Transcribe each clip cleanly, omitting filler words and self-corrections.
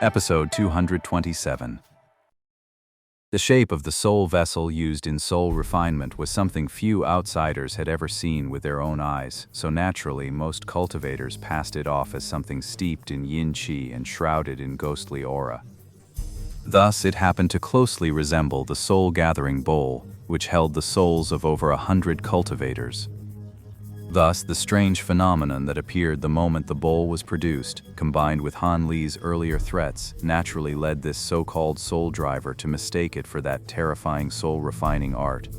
Episode 227. The shape of the soul vessel used in soul refinement was something few outsiders had ever seen with their own eyes, so naturally most cultivators passed it off as something steeped in yin-qi and shrouded in ghostly aura. Thus, it happened to closely resemble the soul-gathering bowl, which held the souls of over 100 cultivators. Thus, the strange phenomenon that appeared the moment the bowl was produced, combined with Han Li's earlier threats, naturally led this so-called soul driver to mistake it for that terrifying soul-refining art.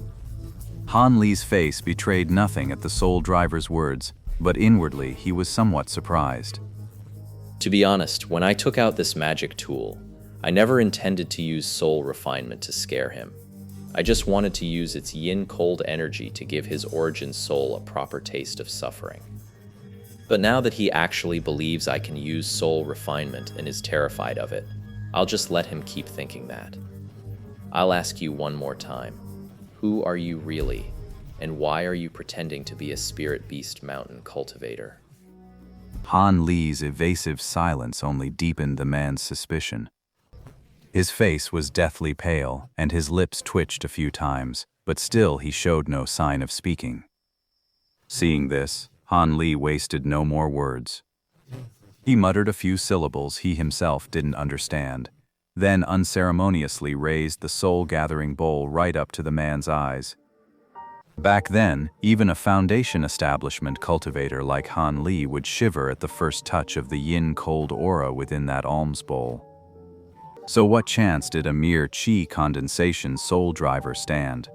Han Li's face betrayed nothing at the soul driver's words, but inwardly he was somewhat surprised. To be honest, when I took out this magic tool, I never intended to use soul refinement to scare him. I just wanted to use its yin-cold energy to give his origin soul a proper taste of suffering. But now that he actually believes I can use soul refinement and is terrified of it, I'll just let him keep thinking that. I'll ask you one more time. Who are you really, and why are you pretending to be a spirit beast mountain cultivator? Han Li's evasive silence only deepened the man's suspicion. His face was deathly pale, and his lips twitched a few times, but still he showed no sign of speaking. Seeing this, Han Li wasted no more words. He muttered a few syllables he himself didn't understand, then unceremoniously raised the soul-gathering bowl right up to the man's eyes. Back then, even a foundation establishment cultivator like Han Li would shiver at the first touch of the yin-cold aura within that alms bowl. So what chance did a mere qi condensation soul driver stand?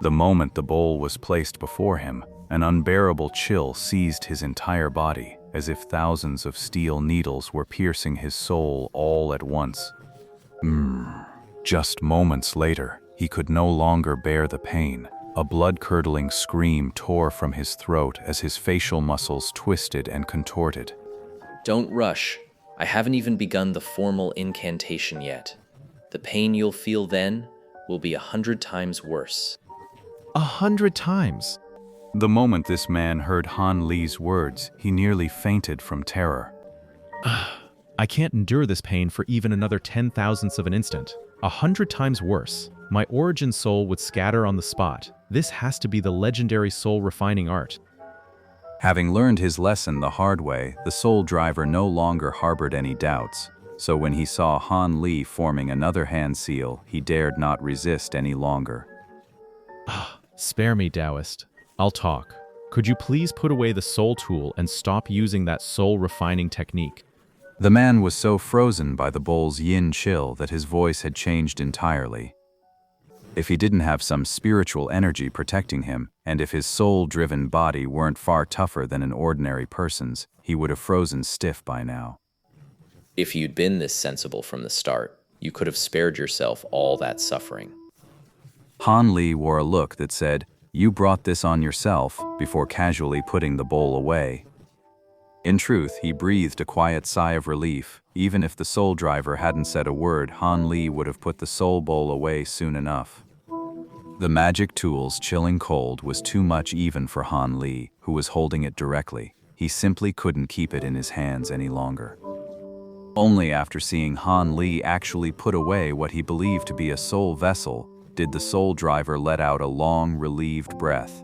The moment the bowl was placed before him, an unbearable chill seized his entire body, as if thousands of steel needles were piercing his soul all at once. Just moments later, he could no longer bear the pain. A blood-curdling scream tore from his throat as his facial muscles twisted and contorted. Don't rush. I haven't even begun the formal incantation yet. The pain you'll feel then will be 100 times worse. 100 times? The moment this man heard Han Li's words, he nearly fainted from terror. I can't endure this pain for even another 10,000ths of an instant. 100 times worse. My origin soul would scatter on the spot. This has to be the legendary soul refining art. Having learned his lesson the hard way, the soul driver no longer harbored any doubts, so when he saw Han Li forming another hand seal, he dared not resist any longer. Spare me, Taoist. I'll talk. Could you please put away the soul tool and stop using that soul refining technique? The man was so frozen by the bowl's yin chill that his voice had changed entirely. If he didn't have some spiritual energy protecting him, and if his soul-driven body weren't far tougher than an ordinary person's, he would have frozen stiff by now. If you'd been this sensible from the start, you could have spared yourself all that suffering. Han Li wore a look that said, "You brought this on yourself," before casually putting the bowl away. In truth, he breathed a quiet sigh of relief. Even if the soul driver hadn't said a word, Han Li would have put the soul bowl away soon enough. The magic tool's chilling cold was too much even for Han Li, who was holding it directly. He simply couldn't keep it in his hands any longer. Only after seeing Han Li actually put away what he believed to be a soul vessel, did the soul driver let out a long, relieved breath.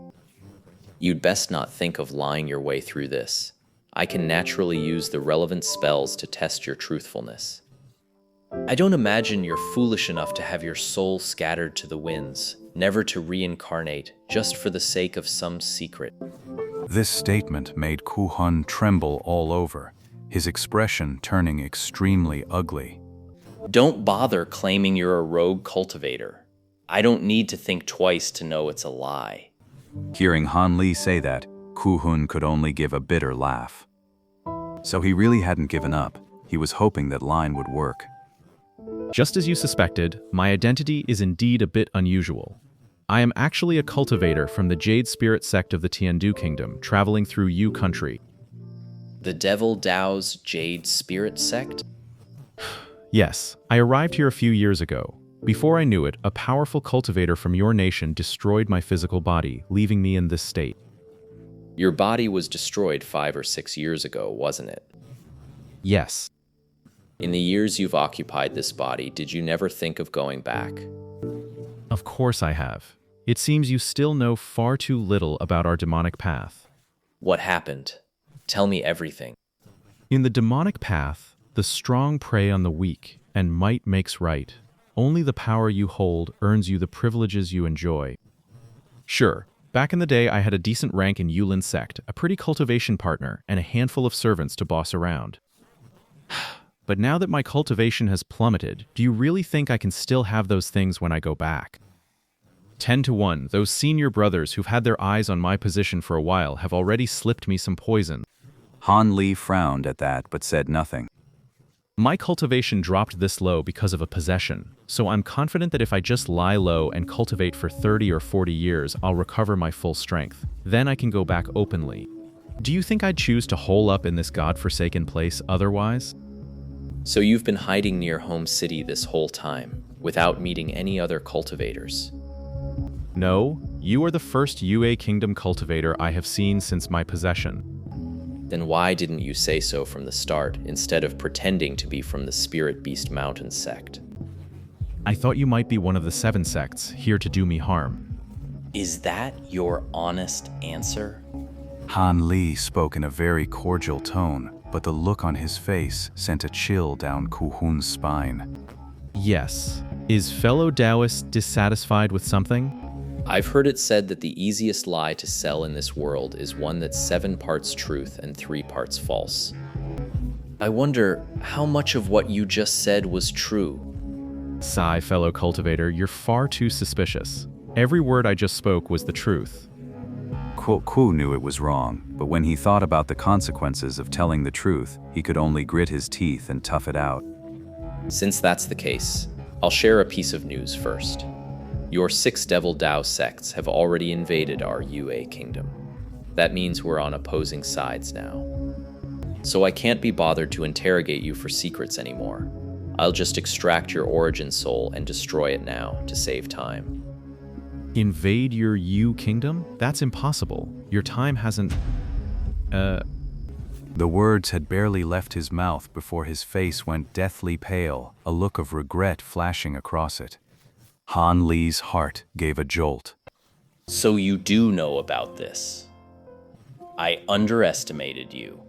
You'd best not think of lying your way through this. I can naturally use the relevant spells to test your truthfulness. I don't imagine you're foolish enough to have your soul scattered to the winds, never to reincarnate, just for the sake of some secret. This statement made Ku Hun tremble all over, his expression turning extremely ugly. Don't bother claiming you're a rogue cultivator. I don't need to think twice to know it's a lie. Hearing Han Li say that, Ku Hun could only give a bitter laugh. So he really hadn't given up. He was hoping that line would work. Just as you suspected, my identity is indeed a bit unusual. I am actually a cultivator from the Jade Spirit sect of the Tiandu Kingdom, traveling through Yu country. The Devil Dao's Jade Spirit sect? Yes, I arrived here a few years ago. Before I knew it, a powerful cultivator from your nation destroyed my physical body, leaving me in this state. Your body was destroyed 5 or 6 years ago, wasn't it? Yes. In the years you've occupied this body, did you never think of going back? Of course I have. It seems you still know far too little about our demonic path. What happened? Tell me everything. In the demonic path, the strong prey on the weak, and might makes right. Only the power you hold earns you the privileges you enjoy. Sure, back in the day I had a decent rank in Yulin's sect, a pretty cultivation partner, and a handful of servants to boss around. But now that my cultivation has plummeted, do you really think I can still have those things when I go back? 10 to 1, those senior brothers who've had their eyes on my position for a while have already slipped me some poison. Han Li frowned at that but said nothing. My cultivation dropped this low because of a possession, so I'm confident that if I just lie low and cultivate for 30 or 40 years, I'll recover my full strength. Then I can go back openly. Do you think I'd choose to hole up in this godforsaken place otherwise? So you've been hiding near home city this whole time, without meeting any other cultivators? No, you are the first UA Kingdom cultivator I have seen since my possession. Then why didn't you say so from the start, instead of pretending to be from the Spirit Beast Mountain sect? I thought you might be one of the 7 sects, here to do me harm. Is that your honest answer? Han Li spoke in a very cordial tone, but the look on his face sent a chill down Ku Hun's spine. Yes. Is fellow Taoist dissatisfied with something? I've heard it said that the easiest lie to sell in this world is one that's 7 parts truth and 3 parts false. I wonder how much of what you just said was true. Sigh, fellow cultivator, you're far too suspicious. Every word I just spoke was the truth. Ku knew it was wrong, but when he thought about the consequences of telling the truth, he could only grit his teeth and tough it out. Since that's the case, I'll share a piece of news first. Your 6 Devil Dao sects have already invaded our UA kingdom. That means we're on opposing sides now. So I can't be bothered to interrogate you for secrets anymore. I'll just extract your origin soul and destroy it now to save time. Invade your U kingdom? That's impossible. Your time hasn't... The words had barely left his mouth before his face went deathly pale, a look of regret flashing across it. Han Li's heart gave a jolt. So you do know about this. I underestimated you.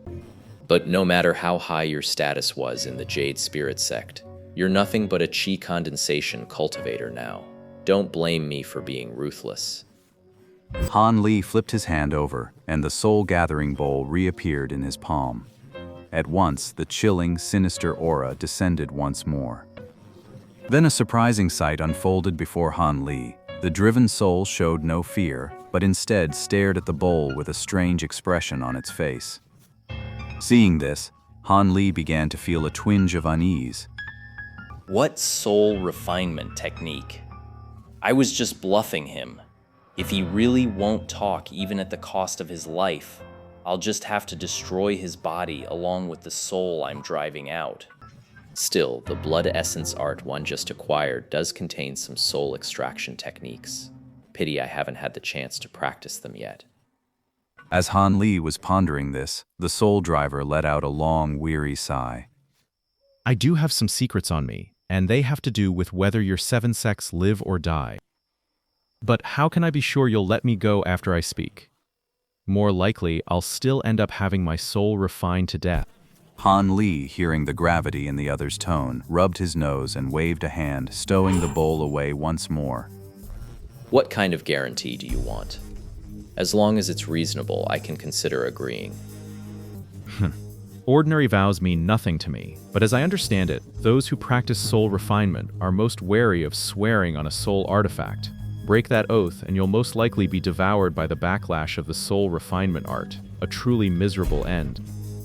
But no matter how high your status was in the Jade Spirit sect, you're nothing but a chi condensation cultivator now. Don't blame me for being ruthless. Han Li flipped his hand over, and the soul-gathering bowl reappeared in his palm. At once, the chilling, sinister aura descended once more. Then a surprising sight unfolded before Han Li. The driven soul showed no fear, but instead stared at the bowl with a strange expression on its face. Seeing this, Han Li began to feel a twinge of unease. What soul refinement technique? I was just bluffing him. If he really won't talk even at the cost of his life, I'll just have to destroy his body along with the soul I'm driving out. Still, the blood essence art one just acquired does contain some soul extraction techniques. Pity I haven't had the chance to practice them yet. As Han Li was pondering this, the soul driver let out a long, weary sigh. I do have some secrets on me, and they have to do with whether your 7 sects live or die. But how can I be sure you'll let me go after I speak? More likely, I'll still end up having my soul refined to death. Han Li, hearing the gravity in the other's tone, rubbed his nose and waved a hand, stowing the bowl away once more. What kind of guarantee do you want? As long as it's reasonable, I can consider agreeing. Ordinary vows mean nothing to me, but as I understand it, those who practice soul refinement are most wary of swearing on a soul artifact. Break that oath, and you'll most likely be devoured by the backlash of the soul refinement art, a truly miserable end.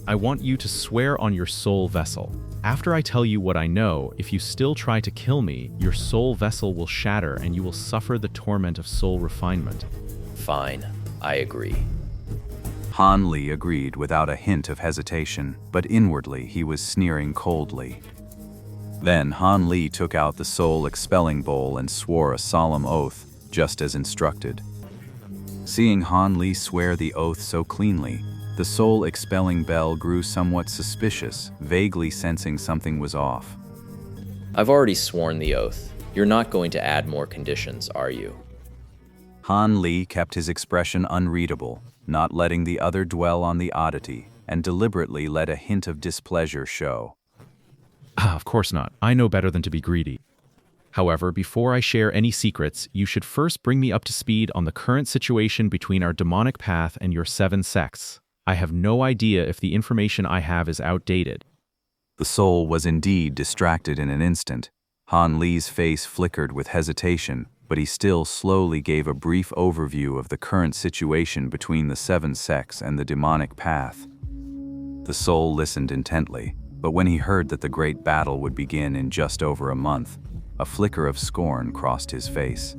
I want you to swear on your soul vessel. After I tell you what I know, if you still try to kill me, your soul vessel will shatter and you will suffer the torment of soul refinement. Fine, I agree. Han Li agreed without a hint of hesitation, but inwardly he was sneering coldly. Then Han Li took out the soul-expelling bowl and swore a solemn oath, just as instructed. Seeing Han Li swear the oath so cleanly, The soul-expelling bell grew somewhat suspicious, vaguely sensing something was off. I've already sworn the oath. You're not going to add more conditions, are you? Han Li kept his expression unreadable, not letting the other dwell on the oddity, and deliberately let a hint of displeasure show. Of course not. I know better than to be greedy. However, before I share any secrets, you should first bring me up to speed on the current situation between our demonic path and your 7 sects. I have no idea if the information I have is outdated. The soul was indeed distracted in an instant. Han Li's face flickered with hesitation, but he still slowly gave a brief overview of the current situation between the 7 sects and the demonic path. The soul listened intently, but when he heard that the great battle would begin in just over a month, a flicker of scorn crossed his face.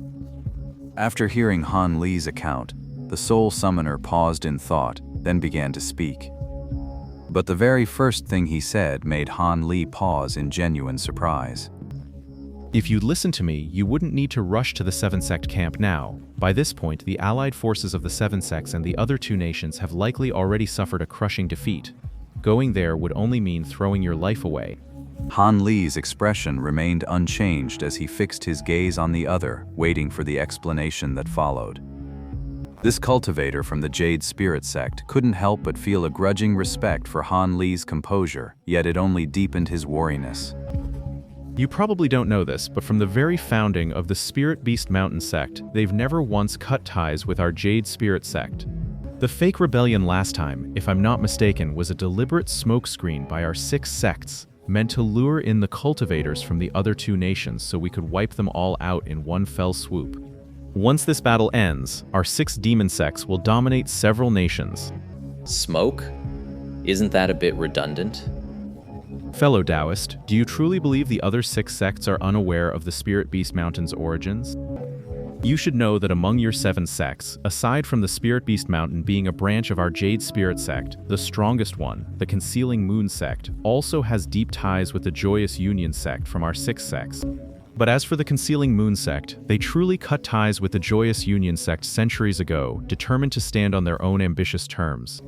After hearing Han Li's account, the soul summoner paused in thought, then began to speak. But the very first thing he said made Han Li pause in genuine surprise. If you'd listened to me, you wouldn't need to rush to the 7-sect camp now. By this point, the allied forces of the 7 sects and the other 2 nations have likely already suffered a crushing defeat. Going there would only mean throwing your life away. Han Li's expression remained unchanged as he fixed his gaze on the other, waiting for the explanation that followed. This cultivator from the Jade Spirit sect couldn't help but feel a grudging respect for Han Li's composure, yet it only deepened his wariness. You probably don't know this, but from the very founding of the Spirit Beast Mountain sect, they've never once cut ties with our Jade Spirit sect. The fake rebellion last time, if I'm not mistaken, was a deliberate smokescreen by our 6 sects, meant to lure in the cultivators from the other 2 nations so we could wipe them all out in one fell swoop. Once this battle ends, our 6 demon sects will dominate several nations. Smoke? Isn't that a bit redundant? Fellow Taoist, do you truly believe the other 6 sects are unaware of the Spirit Beast Mountain's origins? You should know that among your 7 sects, aside from the Spirit Beast Mountain being a branch of our Jade Spirit sect, the strongest one, the Concealing Moon sect, also has deep ties with the Joyous Union sect from our 6 sects. But as for the Concealing Moon sect, they truly cut ties with the Joyous Union sect centuries ago, determined to stand on their own ambitious terms.